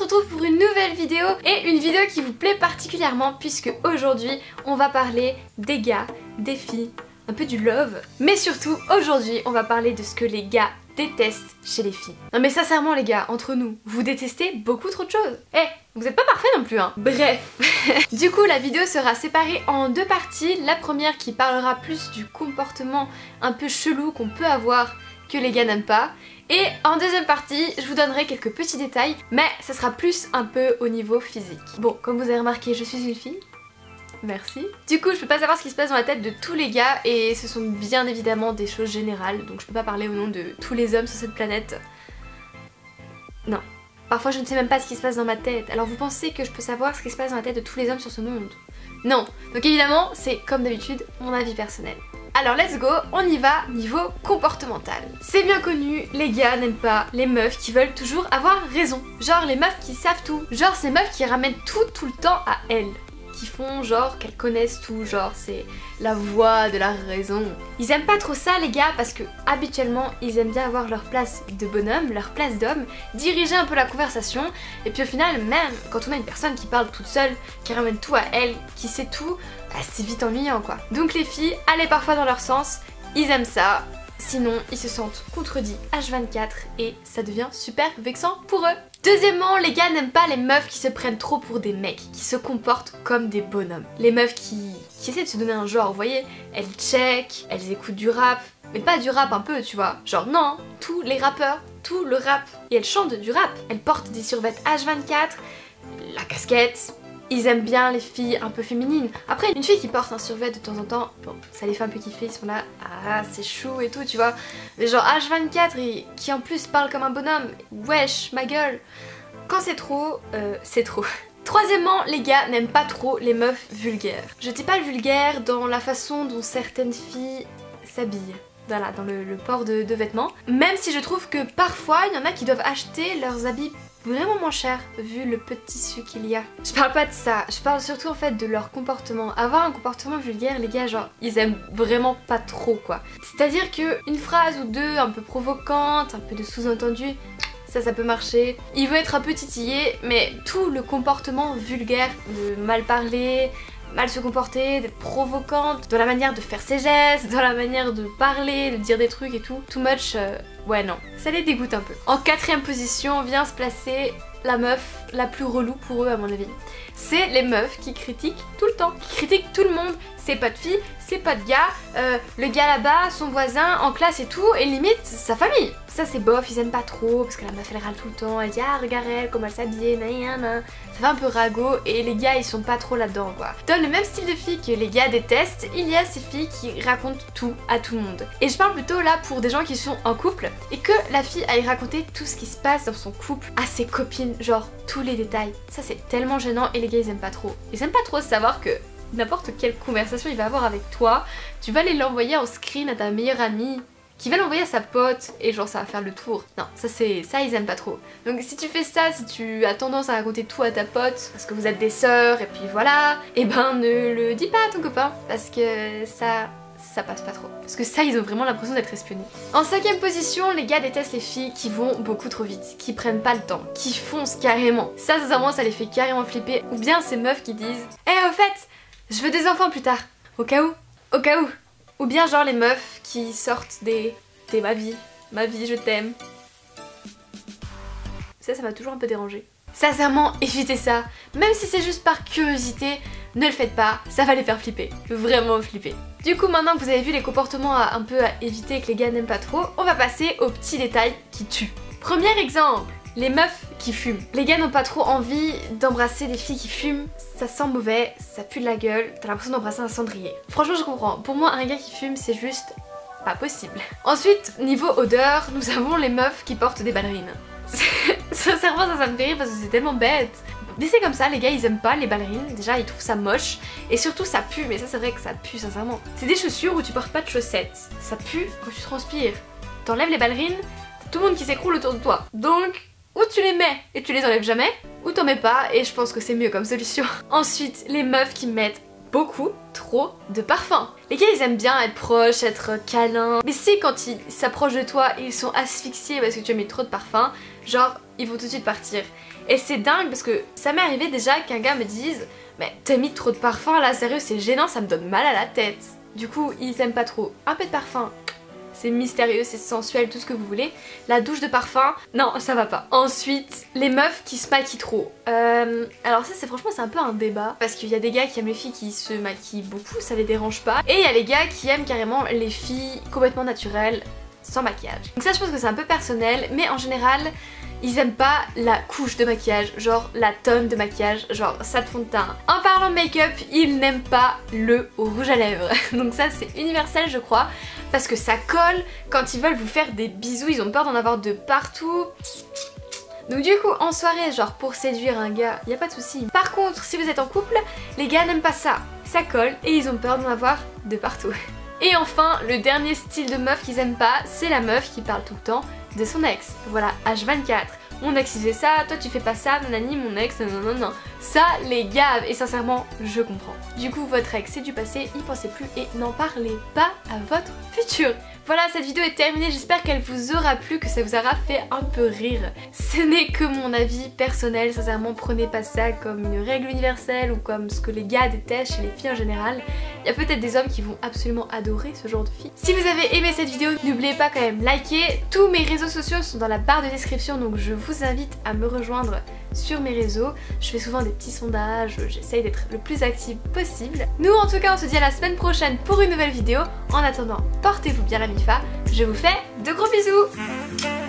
se retrouve pour une nouvelle vidéo et une vidéo qui vous plaît particulièrement puisque aujourd'hui on va parler des gars, des filles, un peu du love, mais surtout aujourd'hui on va parler de ce que les gars détestent chez les filles. Non mais sincèrement les gars, entre nous, vous détestez beaucoup trop de choses. Eh, vous êtes pas parfait non plus hein. Bref. Du coup la vidéo sera séparée en deux parties. La première qui parlera plus du comportement un peu chelou qu'on peut avoir que les gars n'aiment pas. Et en deuxième partie, je vous donnerai quelques petits détails, mais ça sera plus un peu au niveau physique. Bon, comme vous avez remarqué, je suis une fille. Merci. Du coup, je peux pas savoir ce qui se passe dans la tête de tous les gars et ce sont bien évidemment des choses générales, donc je peux pas parler au nom de tous les hommes sur cette planète. Non. Parfois, je ne sais même pas ce qui se passe dans ma tête. Alors vous pensez que je peux savoir ce qui se passe dans la tête de tous les hommes sur ce monde? Non. Donc évidemment, c'est comme d'habitude mon avis personnel. Alors let's go, on y va niveau comportemental. C'est bien connu, les gars n'aiment pas les meufs qui veulent toujours avoir raison. Genre les meufs qui savent tout. Genre ces meufs qui ramènent tout le temps à elles. Qui font genre qu'elles connaissent tout, genre c'est la voix de la raison. Ils aiment pas trop ça les gars parce que habituellement ils aiment bien avoir leur place de bonhomme, leur place d'homme, diriger un peu la conversation et puis au final même quand on a une personne qui parle toute seule, qui ramène tout à elle, qui sait tout, bah, c'est vite ennuyant quoi. Donc les filles, allez parfois dans leur sens, ils aiment ça. Sinon, ils se sentent contredits H24 et ça devient super vexant pour eux. Deuxièmement, les gars n'aiment pas les meufs qui se prennent trop pour des mecs, qui se comportent comme des bonhommes. Les meufs qui essaient de se donner un genre, vous voyez, elles check, elles écoutent du rap, mais pas du rap un peu, tu vois. Genre non, tous les rappeurs, tout le rap. Et elles chantent du rap. Elles portent des survêtements H24, la casquette. Ils aiment bien les filles un peu féminines. Après, une fille qui porte un survêt de temps en temps, bon, ça les fait un peu kiffer, ils sont là, ah c'est chou et tout, tu vois. Mais genre H24 et qui en plus parle comme un bonhomme, wesh, ma gueule. Quand c'est trop, c'est trop. Troisièmement, les gars n'aiment pas trop les meufs vulgaires. Je dis pas vulgaire dans la façon dont certaines filles s'habillent. Voilà, dans le port de vêtements. Même si je trouve que parfois, il y en a qui doivent acheter leurs habits vraiment moins cher vu le peu de tissu qu'il y a. Je parle pas de ça, je parle surtout en fait de leur comportement. Avoir un comportement vulgaire, les gars, genre, ils aiment vraiment pas trop quoi. C'est-à-dire que une phrase ou deux un peu provocante, un peu de sous-entendu, ça peut marcher. Il veut être un peu titillé, mais tout le comportement vulgaire, de mal parler, mal se comporter, d'être provocante, dans la manière de faire ses gestes, dans la manière de parler, de dire des trucs et tout, too much, ouais non, ça les dégoûte un peu. En quatrième position vient se placer la meuf la plus relou pour eux à mon avis. C'est les meufs qui critiquent tout le temps, qui critiquent tout le monde, c'est pas de fille, c'est pas de gars, le gars là-bas, son voisin, en classe et tout, et limite sa famille. Ça c'est bof, ils aiment pas trop, parce que la meuf elle râle tout le temps, elle dit ah regarde elle, comment elle s'habille, nan. Ça fait un peu ragot, et les gars ils sont pas trop là-dedans quoi. Dans le même style de filles que les gars détestent, il y a ces filles qui racontent tout à tout le monde. Et je parle plutôt là pour des gens qui sont en couple, et que la fille aille raconter tout ce qui se passe dans son couple à ses copines, genre tous les détails. Ça c'est tellement gênant, et les gars ils aiment pas trop. Ils aiment pas trop savoir que n'importe quelle conversation il va avoir avec toi, tu vas aller l'envoyer en screen à ta meilleure amie, qui va l'envoyer à sa pote, et genre ça va faire le tour. Non, ça ils aiment pas trop. Donc si tu fais ça, si tu as tendance à raconter tout à ta pote, parce que vous êtes des sœurs, et puis voilà, et ben ne le dis pas à ton copain, parce que ça passe pas trop. Parce que ça, ils ont vraiment l'impression d'être espionnés. En cinquième position, les gars détestent les filles qui vont beaucoup trop vite, qui prennent pas le temps, qui foncent carrément. Ça, sincèrement, ça les fait carrément flipper. Ou bien ces meufs qui disent « Eh, au fait, je veux des enfants plus tard. Au cas où. Au cas où. » Ou bien genre les meufs qui sortent des « T'es ma vie, je t'aime. » Ça m'a toujours un peu dérangé. Sincèrement, évitez ça. Même si c'est juste par curiosité, ne le faites pas, ça va les faire flipper. Vraiment flipper. Du coup, maintenant que vous avez vu les comportements un peu à éviter et que les gars n'aiment pas trop, on va passer aux petits détails qui tuent. Premier exemple, les meufs qui fument. Les gars n'ont pas trop envie d'embrasser des filles qui fument, ça sent mauvais, ça pue de la gueule, t'as l'impression d'embrasser un cendrier. Franchement, je comprends. Pour moi, un gars qui fume, c'est juste pas possible. Ensuite, niveau odeur, nous avons les meufs qui portent des ballerines. Sincèrement ça me fait rire parce que c'est tellement bête. Mais c'est comme ça, les gars ils aiment pas les ballerines, déjà ils trouvent ça moche et surtout ça pue, mais ça c'est vrai que ça pue sincèrement. C'est des chaussures où tu portes pas de chaussettes, ça pue quand tu transpires. T'enlèves les ballerines, t'as tout le monde qui s'écroule autour de toi. Donc ou tu les mets et tu les enlèves jamais, ou t'en mets pas et je pense que c'est mieux comme solution. Ensuite les meufs qui mettent beaucoup trop de parfum. Les gars ils aiment bien être proches, être câlins, mais si quand ils s'approchent de toi ils sont asphyxiés parce que tu as mis trop de parfum, genre ils vont tout de suite partir. Et c'est dingue parce que ça m'est arrivé déjà qu'un gars me dise mais t'as mis trop de parfum là, sérieux c'est gênant, ça me donne mal à la tête. Du coup ils aiment pas trop. Un peu de parfum, c'est mystérieux, c'est sensuel, tout ce que vous voulez. La douche de parfum, non ça va pas. Ensuite, les meufs qui se maquillent trop. Alors ça c'est franchement c'est un peu un débat. Parce qu'il y a des gars qui aiment les filles qui se maquillent beaucoup, ça les dérange pas. Et il y a les gars qui aiment carrément les filles complètement naturelles, sans maquillage. Donc ça je pense que c'est un peu personnel, mais en général ils aiment pas la couche de maquillage, genre la tonne de maquillage, genre ça de fond de teint. En parlant de make-up, ils n'aiment pas le rouge à lèvres. Donc ça c'est universel je crois, parce que ça colle quand ils veulent vous faire des bisous, ils ont peur d'en avoir de partout. Donc du coup en soirée, genre pour séduire un gars, y a pas de souci. Par contre si vous êtes en couple, les gars n'aiment pas ça. Ça colle et ils ont peur d'en avoir de partout. Et enfin, le dernier style de meuf qu'ils aiment pas, c'est la meuf qui parle tout le temps de son ex. Voilà, H24. Mon ex il fait ça, toi tu fais pas ça, nanani, mon ex, non. Ça les gave et sincèrement, je comprends. Du coup, votre ex c'est du passé, y pensez plus et n'en parlez pas à votre futur. Voilà, cette vidéo est terminée, j'espère qu'elle vous aura plu, que ça vous aura fait un peu rire. Ce n'est que mon avis personnel, sincèrement prenez pas ça comme une règle universelle ou comme ce que les gars détestent chez les filles en général. Il y a peut-être des hommes qui vont absolument adorer ce genre de filles. Si vous avez aimé cette vidéo, n'oubliez pas quand même liker. Tous mes réseaux sociaux sont dans la barre de description, donc je vous invite à me rejoindre sur mes réseaux. Je fais souvent des petits sondages, j'essaye d'être le plus active possible. Nous en tout cas on se dit à la semaine prochaine pour une nouvelle vidéo. En attendant, portez-vous bien la MIFA, je vous fais de gros bisous.